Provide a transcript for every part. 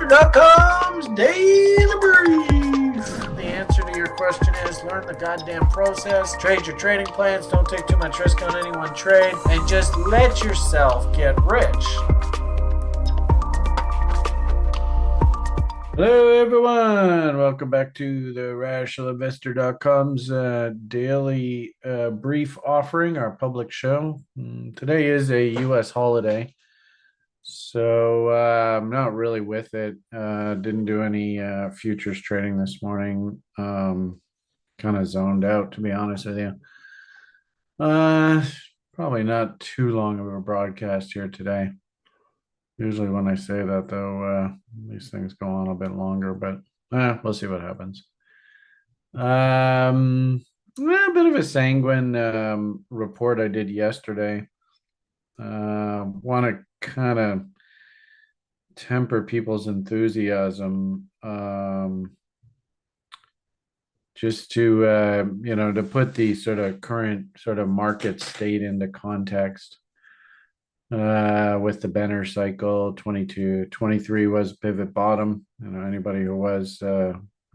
FLUXUSDT.com's daily brief. The answer to your question is learn the goddamn process, trade your trading plans, don't take too much risk on any one trade, and just let yourself get rich. Hello, everyone. Welcome back to the RadicalInvestor.com's daily brief offering, our public show. Today is a U.S. holiday, so I'm not really with it. Didn't do any futures trading this morning. Kind of zoned out, to be honest with you. Probably not too long of a broadcast here today. Usually when I say that, though, these things go on a bit longer, but we'll see what happens. A bit of a sanguine report I did yesterday. Want to kind of temper people's enthusiasm, just to to put the sort of current sort of market state into context. With the Benner cycle, 22, 23 was pivot bottom. Anybody who was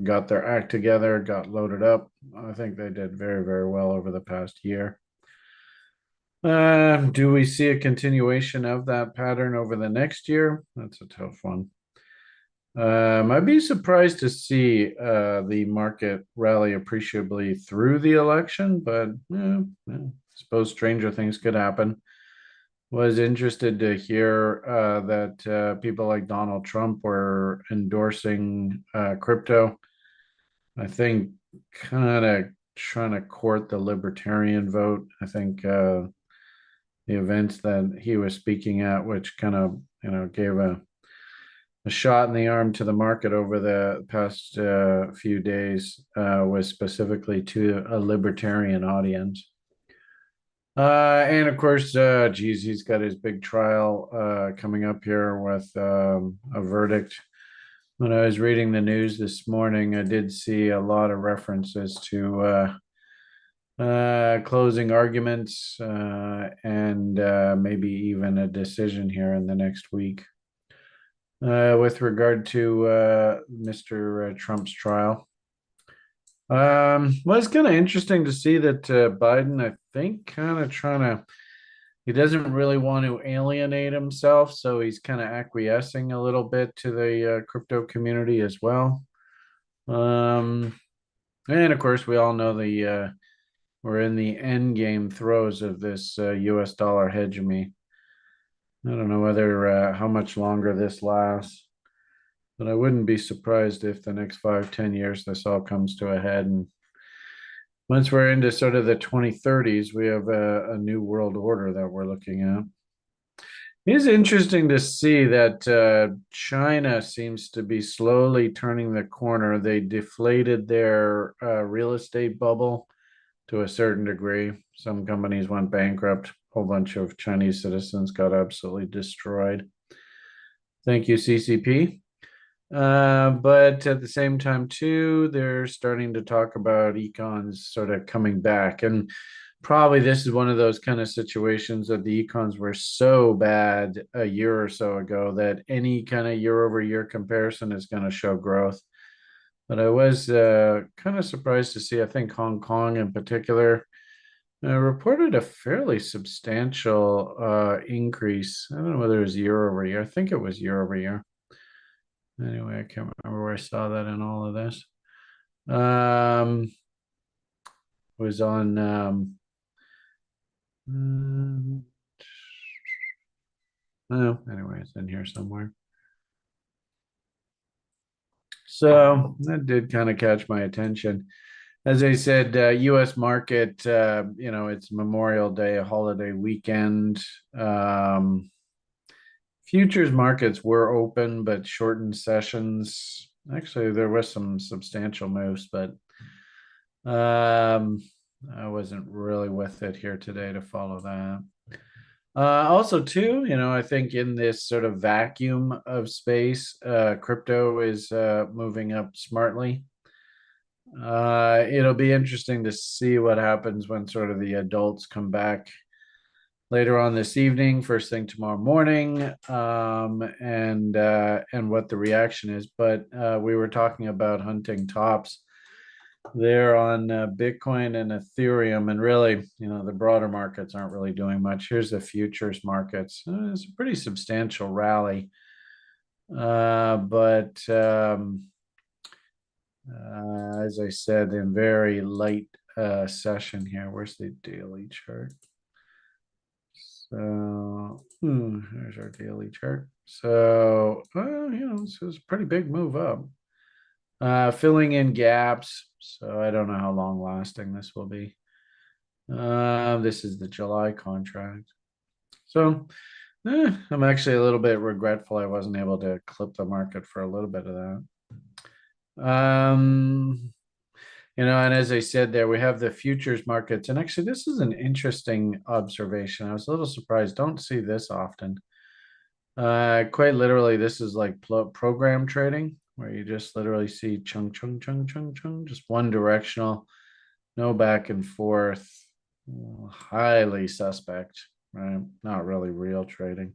got their act together, got loaded up. I think they did very, very well over the past year. Do we see a continuation of that pattern over the next year? That's a tough one. I'd be surprised to see the market rally appreciably through the election, but I suppose stranger things could happen. Was interested to hear that people like Donald Trump were endorsing crypto. I think kind of trying to court the libertarian vote. I think the events that he was speaking at, which kind of gave a shot in the arm to the market over the past few days, was specifically to a libertarian audience. And of course, he's got his big trial coming up here with a verdict. When I was reading the news this morning, I did see a lot of references to closing arguments and maybe even a decision here in the next week with regard to Mr. Trump's trial. Well, it's kind of interesting to see that Biden, I think, kind of he doesn't really want to alienate himself, so he's kind of acquiescing a little bit to the crypto community as well. And of course, we all know we're in the end game throes of this US dollar hegemony. I don't know whether how much longer this lasts. But I wouldn't be surprised if the next 5-10 years this all comes to a head. And once we're into sort of the 2030s, we have a new world order that we're looking at. It is interesting to see that China seems to be slowly turning the corner. They deflated their real estate bubble to a certain degree. Some companies went bankrupt. A whole bunch of Chinese citizens got absolutely destroyed. Thank you, CCP. But at the same time, too, they're starting to talk about econs sort of coming back. And probably this is one of those kind of situations that the econs were so bad a year or so ago that any kind of year-over-year comparison is going to show growth. But I was kind of surprised to see, I think Hong Kong in particular reported a fairly substantial increase. I don't know whether it was year-over-year. I think it was year-over-year. Anyway, I can't remember where I saw that in all of this. Was on anyway, it's in here somewhere. So that did kind of catch my attention. As I said, US market, it's Memorial Day, a holiday weekend. Futures markets were open, but shortened sessions. Actually, there was some substantial moves, but I wasn't really with it here today to follow that. Also, too, I think in this sort of vacuum of space, crypto is moving up smartly. It'll be interesting to see what happens when sort of the adults come back later on this evening, first thing tomorrow morning, and what the reaction is. But we were talking about hunting tops there on Bitcoin and Ethereum, and really, the broader markets aren't really doing much. Here's the futures markets. It's a pretty substantial rally, but as I said, in very light session here. Where's the daily chart? So here's our daily chart. So this is a pretty big move up. Filling in gaps. So I don't know how long lasting this will be. This is the July contract. So I'm actually a little bit regretful I wasn't able to clip the market for a little bit of that. And as I said there, we have the futures markets. And actually, this is an interesting observation. I was a little surprised. Don't see this often. Quite literally, this is like program trading, where you just literally see chung, chung, chung, chung, chung, just one directional, no back and forth. Highly suspect, right? Not really real trading.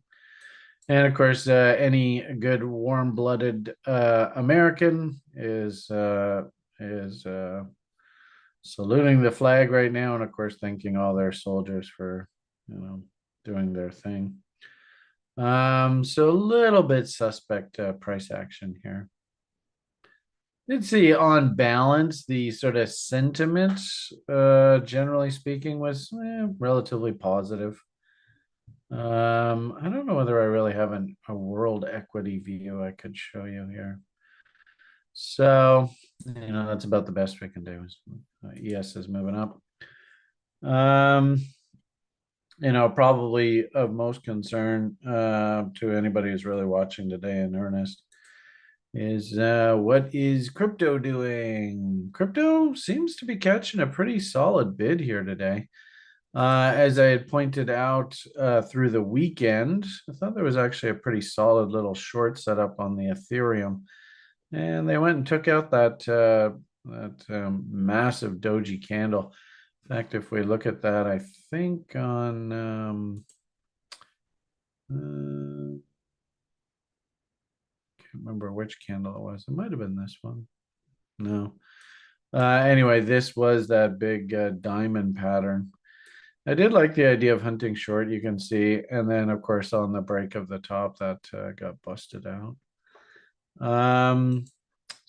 And of course, any good warm-blooded American is saluting the flag right now, and of course, thanking all their soldiers for doing their thing. So a little bit suspect price action here. Did see on balance the sort of sentiment, generally speaking, was relatively positive. I don't know whether I really have a world equity view I could show you here. So, that's about the best we can do. ES is moving up. Probably of most concern to anybody who's really watching today in earnest is what is crypto doing? Crypto seems to be catching a pretty solid bid here today. As I had pointed out through the weekend, I thought there was actually a pretty solid little short setup on the Ethereum. And they went and took out that massive doji candle. In fact, if we look at that, I think on can't remember which candle it was. It might have been this one. No. Anyway, this was that big diamond pattern. I did like the idea of hunting short, you can see. And then, of course, on the break of the top, that got busted out.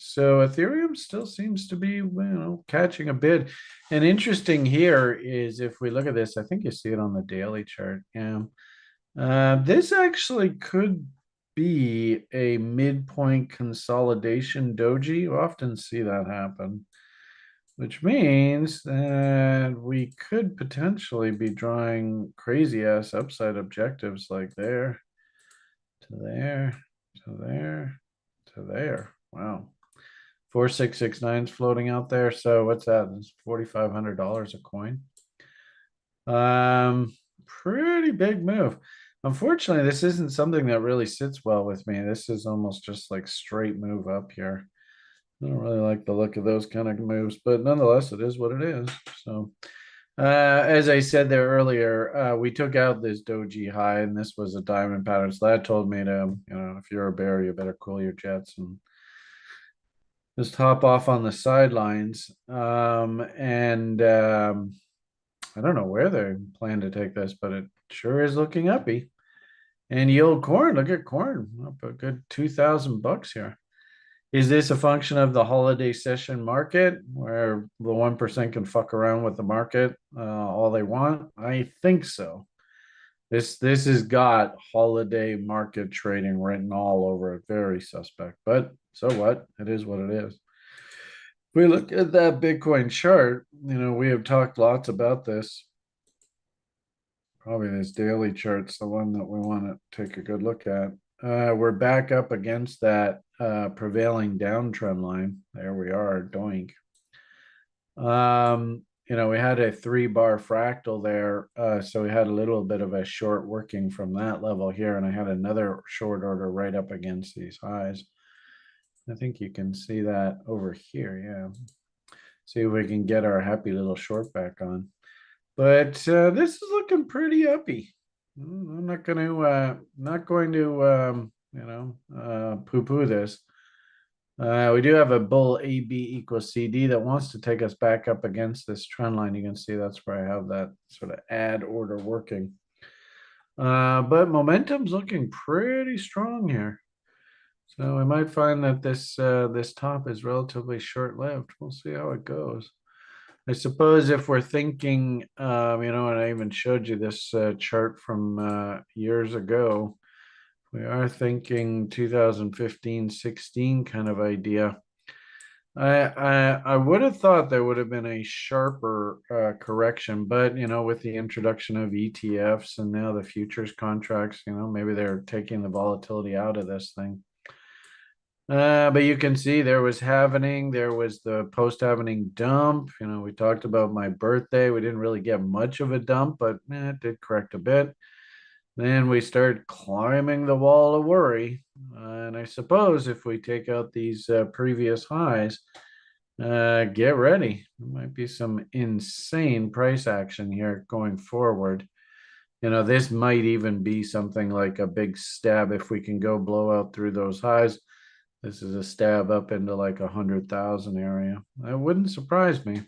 So Ethereum still seems to be, catching a bid. And interesting here is if we look at this, I think you see it on the daily chart. Yeah. This actually could be a midpoint consolidation doji. You often see that happen, which means that we could potentially be drawing crazy ass upside objectives like there to there to there to there. Wow. 4669 is floating out there. So what's that? It's $4,500 a coin. Pretty big move. Unfortunately, this isn't something that really sits well with me. This is almost just like straight move up here. I don't really like the look of those kind of moves, but nonetheless, it is what it is. So, as I said there earlier, we took out this doji high, and this was a diamond pattern. So that told me to, if you're a bear, you better cool your jets and just hop off on the sidelines. I don't know where they plan to take this, but it sure is looking uppy. And yield corn, look at corn, up a good $2,000 here. Is this a function of the holiday session market where the 1% can fuck around with the market all they want? I think so. This has got holiday market trading written all over it. Very suspect, but so what? It is what it is. If we look at that Bitcoin chart, we have talked lots about this. Probably this daily chart's the one that we want to take a good look at. We're back up against that prevailing downtrend line. There we are, doink. We had a 3-bar fractal there, so we had a little bit of a short working from that level here, and I had another short order right up against these highs. I think you can see that over here, yeah. See if we can get our happy little short back on. But this is looking pretty uppy. I'm not going to poo-poo this. We do have a bull AB equals CD that wants to take us back up against this trend line. You can see that's where I have that sort of add order working. But momentum's looking pretty strong here. So we might find that this top is relatively short-lived. We'll see how it goes. I suppose if we're thinking, and I even showed you this chart from years ago, we are thinking 2015-16 kind of idea. I would have thought there would have been a sharper correction, but with the introduction of ETFs and now the futures contracts, maybe they're taking the volatility out of this thing. But you can see there was the post-halvening dump. We talked about my birthday. We didn't really get much of a dump, but it did correct a bit. Then we start climbing the wall of worry. And I suppose if we take out these previous highs, get ready. There might be some insane price action here going forward. This might even be something like a big stab if we can go blow out through those highs. This is a stab up into like 100,000 area. That wouldn't surprise me.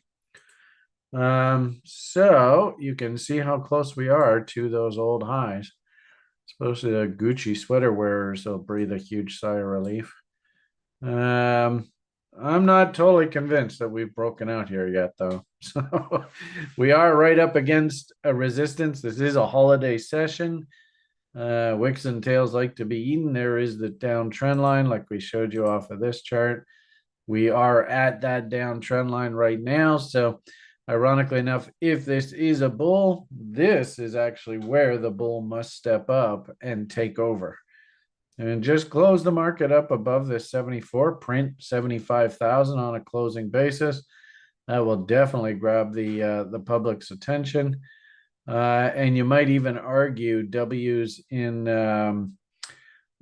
So you can see how close we are to those old highs. Especially the Gucci sweater wearers will breathe a huge sigh of relief. I'm not totally convinced that we've broken out here yet, though. So we are right up against a resistance. This is a holiday session. Wicks and tails like to be eaten. There is the downtrend line, like we showed you off of this chart. We are at that downtrend line right now. So, ironically enough, if this is a bull, this is actually where the bull must step up and take over. And just close the market up above this 74, print 75,000 on a closing basis. That will definitely grab the public's attention. And you might even argue W's in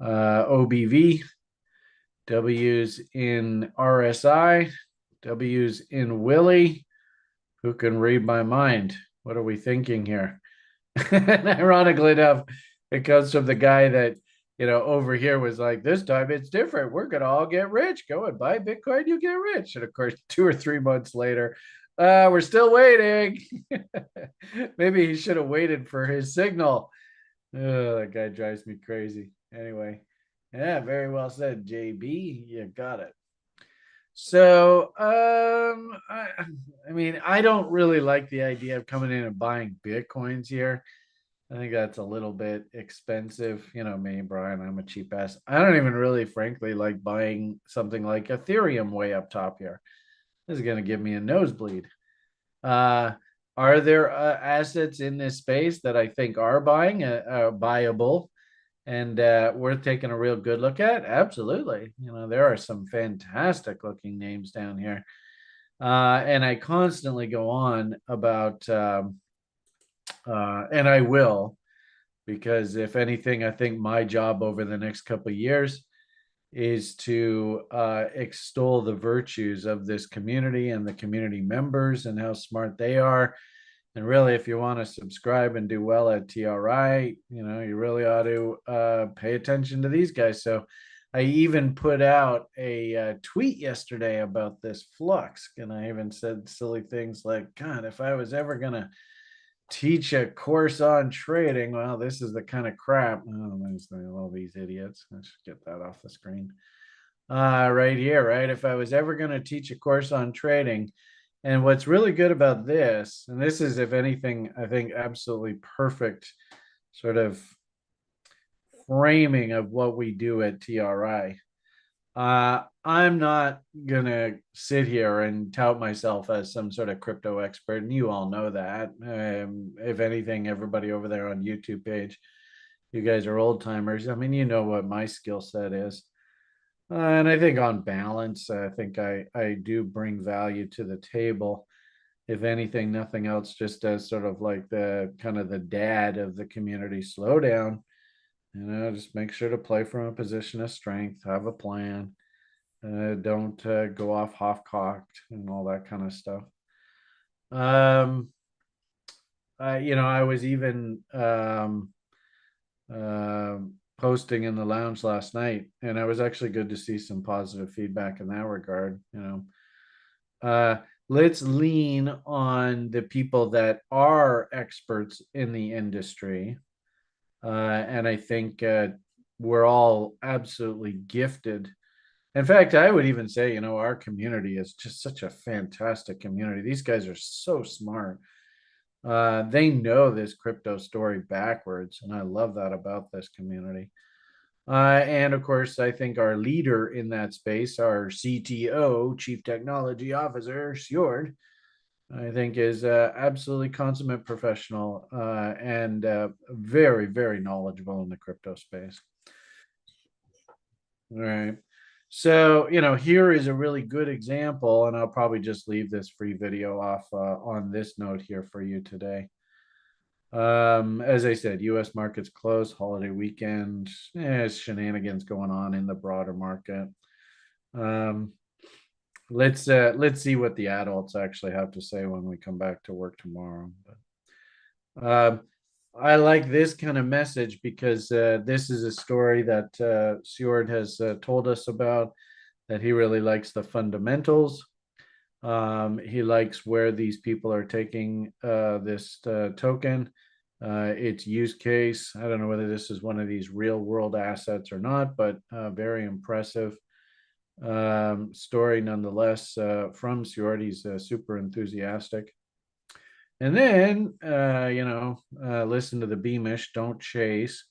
OBV, W's in RSI, W's in Willie. Who can read my mind? What are we thinking here? And ironically enough, it comes from the guy that, over here was like, this time it's different. We're going to all get rich. Go and buy Bitcoin, you get rich. And of course, 2 or 3 months later, we're still waiting. Maybe he should have waited for his signal. Oh, that guy drives me crazy. Anyway, yeah, very well said, JB. You got it. So, I mean, I don't really like the idea of coming in and buying Bitcoins here. I think that's a little bit expensive. Me, Brian, I'm a cheap ass. I don't even really, frankly, like buying something like Ethereum way up top here. This is going to give me a nosebleed. Are there assets in this space that I think are buyable and worth taking a real good look at? Absolutely. There are some fantastic looking names down here. And I constantly go on about, and I will, because if anything, I think my job over the next couple of years is to extol the virtues of this community and the community members and how smart they are. And really, if you want to subscribe and do well at TRI, you really ought to pay attention to these guys. So I even put out a tweet yesterday about this Flux, and I even said silly things like, God, if I was ever going to teach a course on trading, well, this is the kind of crap. Oh, there's all these idiots. I should get that off the screen. Right here, right? If I was ever going to teach a course on trading, and what's really good about this, and this is, if anything, I think absolutely perfect sort of framing of what we do at TRI. I'm not gonna sit here and tout myself as some sort of crypto expert, and you all know that. If anything, everybody over there on YouTube page, you guys are old timers. I mean, you know what my skill set is. And I think on balance, I think I do bring value to the table. If anything, nothing else, just as sort of like the kind of the dad of the community slowdown. Just make sure to play from a position of strength, have a plan. Don't go off half-cocked and all that kind of stuff. I was even posting in the lounge last night, and it was actually good to see some positive feedback in that regard. Let's lean on the people that are experts in the industry. And I think we're all absolutely gifted. In fact, I would even say, our community is just such a fantastic community. These guys are so smart. They know this crypto story backwards, and I love that about this community. And of course, I think our leader in that space, our CTO, Chief Technology Officer, Sjord, I think is absolutely consummate professional and very, very knowledgeable in the crypto space. All right. So, here is a really good example, and I'll probably just leave this free video off on this note here for you today. As I said, US markets closed, holiday weekend, shenanigans going on in the broader market. Let's see what the adults actually have to say when we come back to work tomorrow. But I like this kind of message because this is a story that Sjord has told us about, that he really likes the fundamentals. He likes where these people are taking this token, its use case. I don't know whether this is one of these real world assets or not, but very impressive story nonetheless from Sjord. He's super enthusiastic. And then, listen to the Beamish, don't chase.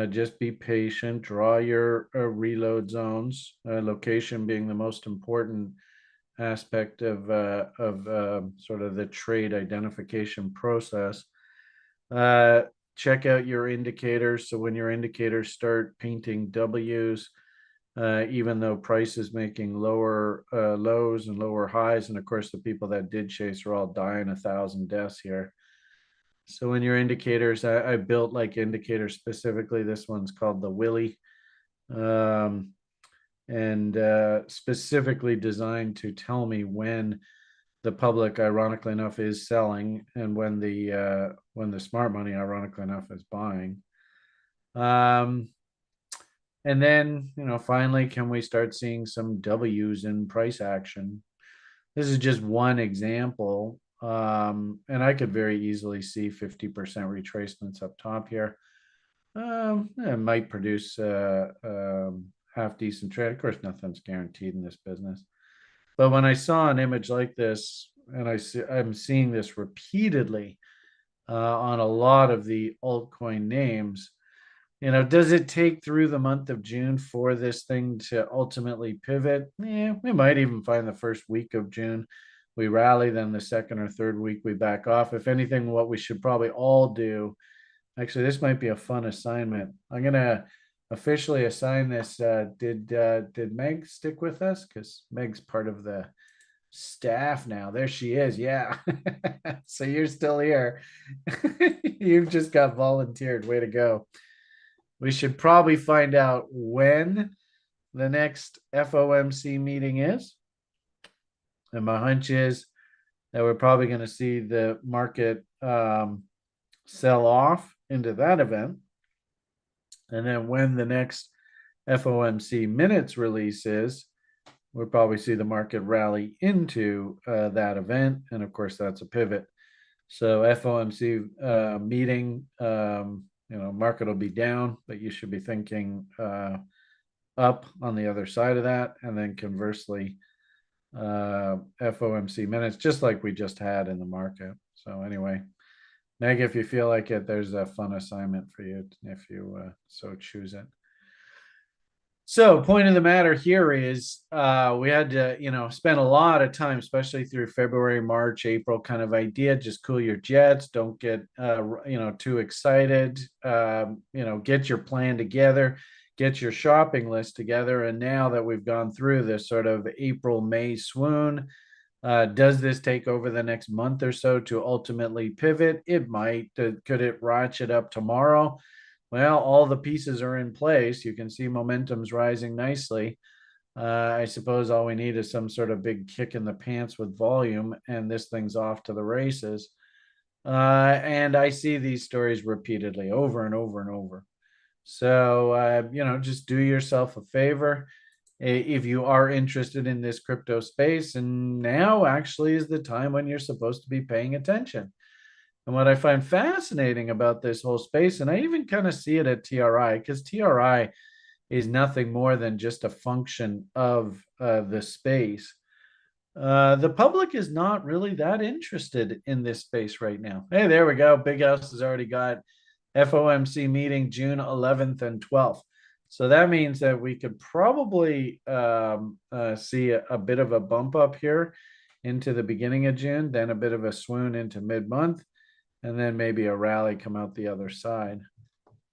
Just be patient, draw your reload zones, location being the most important aspect of sort of the trade identification process. Check out your indicators. So when your indicators start painting W's, even though price is making lower lows and lower highs, and of course the people that did chase are all dying 1,000 deaths here. So when your indicators, I built like indicators specifically. This one's called the Willy. And specifically designed to tell me when the public, ironically enough, is selling, and when the smart money, ironically enough, is buying. And then, finally, can we start seeing some W's in price action? This is just one example, and I could very easily see 50% retracements up top here. It might produce half decent trade. Of course, nothing's guaranteed in this business. But when I saw an image like this, and I'm seeing this repeatedly on a lot of the altcoin names, does it take through the month of June for this thing to ultimately pivot? Yeah, we might even find the first week of June we rally, then the second or third week we back off. If anything, what we should probably all do, actually, this might be a fun assignment. I'm gonna officially assign this. Did Meg stick with us? Because Meg's part of the staff now. There she is. Yeah. So you're still here. You've just got volunteered. Way to go. We should probably find out when the next FOMC meeting is. And my hunch is that we're probably going to see the market sell off into that event. And then when the next FOMC minutes release is, we'll probably see the market rally into that event. And of course, that's a pivot. So FOMC meeting, market will be down, but you should be thinking up on the other side of that. And then conversely, FOMC minutes, just like we just had in the market. So anyway, Meg, if you feel like it, there's a fun assignment for you if you so choose it. So point of the matter here is we had to, spend a lot of time, especially through February, March, April kind of idea. Just cool your jets. Don't get, too excited. Get your plan together, get your shopping list together. And now that we've gone through this sort of April, May swoon, does this take over the next month or so to ultimately pivot? It might. Could it ratchet up tomorrow? Well, all the pieces are in place. You can see momentum's rising nicely. I suppose all we need is some sort of big kick in the pants with volume, and this thing's off to the races. And I see these stories repeatedly over and over and over. So, just do yourself a favor if you are interested in this crypto space. And now actually is the time when you're supposed to be paying attention. And what I find fascinating about this whole space, and I even kind of see it at TRI, because TRI is nothing more than just a function of the space. The public is not really that interested in this space right now. Hey, there we go. Big House has already got FOMC meeting June 11th and 12th. So that means that we could probably see a bit of a bump up here into the beginning of June, then a bit of a swoon into mid-month, and then maybe a rally come out the other side.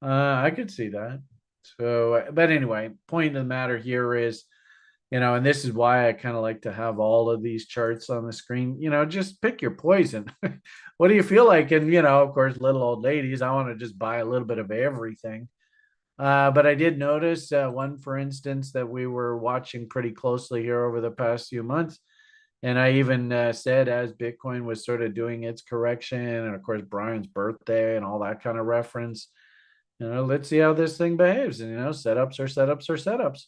I could see that. So, but anyway, point of the matter here is, and this is why I kind of like to have all of these charts on the screen. Just pick your poison. What do you feel like? And, of course, little old ladies, I want to just buy a little bit of everything. But I did notice one, for instance, that we were watching pretty closely here over the past few months. And I even said, as Bitcoin was sort of doing its correction, and of course, Brian's birthday and all that kind of reference, let's see how this thing behaves. And, setups are setups are setups.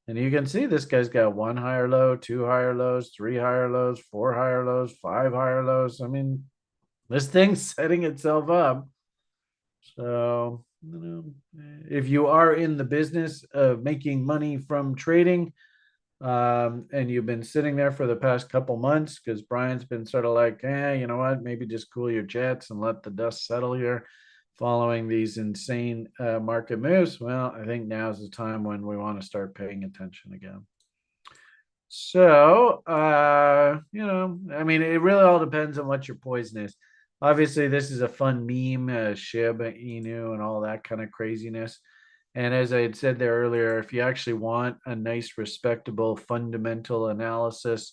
And you can see this guy's got one higher low, two higher lows, three higher lows, four higher lows, five higher lows. I mean, this thing's setting itself up. So, if you are in the business of making money from trading, and you've been sitting there for the past couple months, because Brian's been sort of like, you know what, maybe just cool your jets and let the dust settle here following these insane market moves. Well, I think now is the time when we want to start paying attention again. So, I mean, it really all depends on what your poison is. Obviously, this is a fun meme, Shiba Inu and all that kind of craziness. And as I had said there earlier, if you actually want a nice, respectable, fundamental analysis,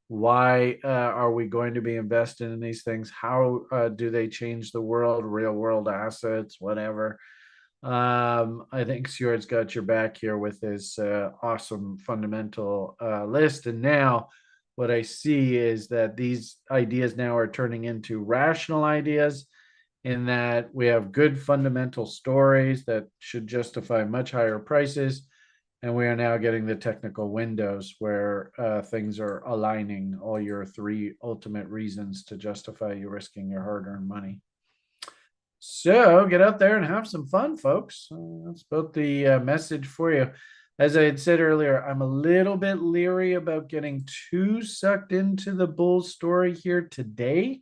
why are we going to be invested in these things? How do they change the world, real world assets, whatever? I think Stuart's got your back here with his awesome fundamental list. And now what I see is that these ideas now are turning into rational ideas, in that we have good fundamental stories that should justify much higher prices. And we are now getting the technical windows where things are aligning all your three ultimate reasons to justify you risking your hard-earned money. So get out there and have some fun, folks. That's about the message for you. As I had said earlier, I'm a little bit leery about getting too sucked into the bull story here today,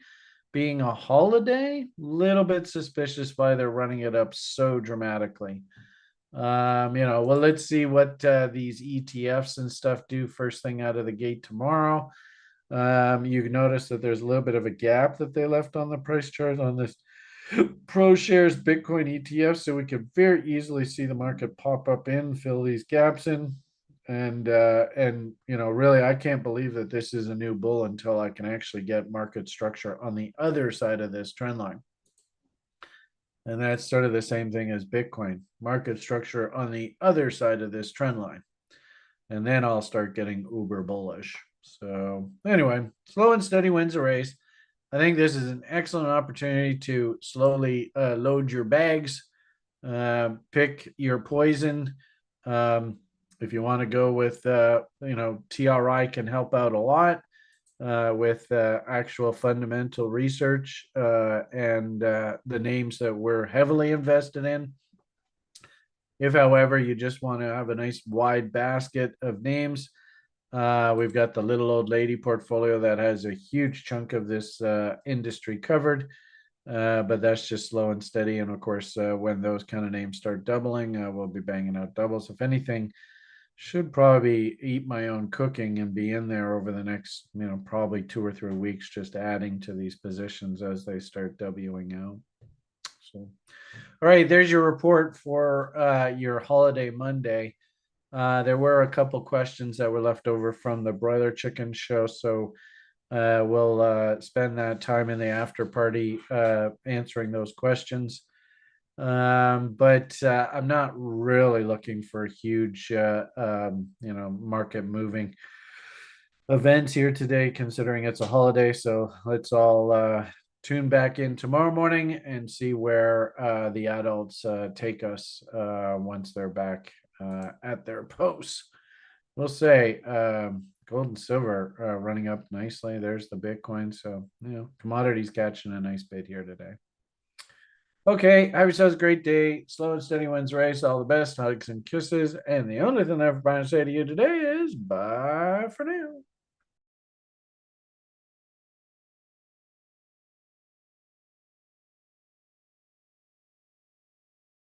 being a holiday. Little bit suspicious why they're running it up so dramatically. Well, let's see what these ETFs and stuff do first thing out of the gate tomorrow. You notice that there's a little bit of a gap that they left on the price chart on this Pro Shares Bitcoin ETF, so we could very easily see the market pop up in, fill these gaps in. And really, I can't believe that this is a new bull until I can actually get market structure on the other side of this trend line. And that's sort of the same thing as Bitcoin, market structure on the other side of this trend line. And then I'll start getting uber bullish. So anyway, slow and steady wins the race. I think this is an excellent opportunity to slowly load your bags, pick your poison. If you want to go with, TRI can help out a lot with actual fundamental research and the names that we're heavily invested in. If, however, you just want to have a nice wide basket of names, we've got the little old lady portfolio that has a huge chunk of this industry covered, but that's just slow and steady. And of course, when those kind of names start doubling, we'll be banging out doubles. If anything, should probably eat my own cooking and be in there over the next, probably 2 or 3 weeks, just adding to these positions as they start Wing out. So, all right, there's your report for your holiday Monday. There were a couple questions that were left over from the broiler chicken show, so we'll spend that time in the after party answering those questions. But I'm not really looking for huge, market moving events here today, considering it's a holiday. So let's all tune back in tomorrow morning and see where the adults take us once they're back at their posts. We'll say gold and silver running up nicely. There's the Bitcoin. So, commodities catching a nice bid here today. Okay, have yourselves a great day. Slow and steady wins race. All the best. Hugs and kisses. And the only thing I have to say to you today is bye for now.